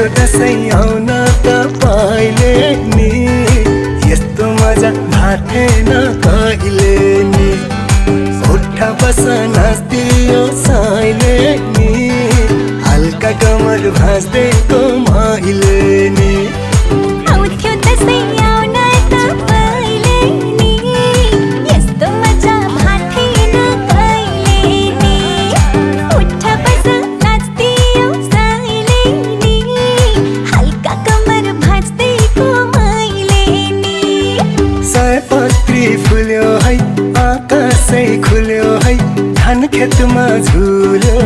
थियो दसैँ आउन तपाईले नि, यस्तो मजा भाथेन कहिले नि। उठा बस नाच्दियो साइले नि, हल्का कमर भाँच्दैको मैले नि। आउँथ्यो दसैँ आउन तपाईले नि, यस्तो मजा भाथेन कहिले नि। उठा बस नाच्दियो साइले नि, हल्का कमर भाँच्दैको मैले नि। सयपत्री फुल्यो है, आकाशै खुल्यो है, धान खेतमा झुल्यो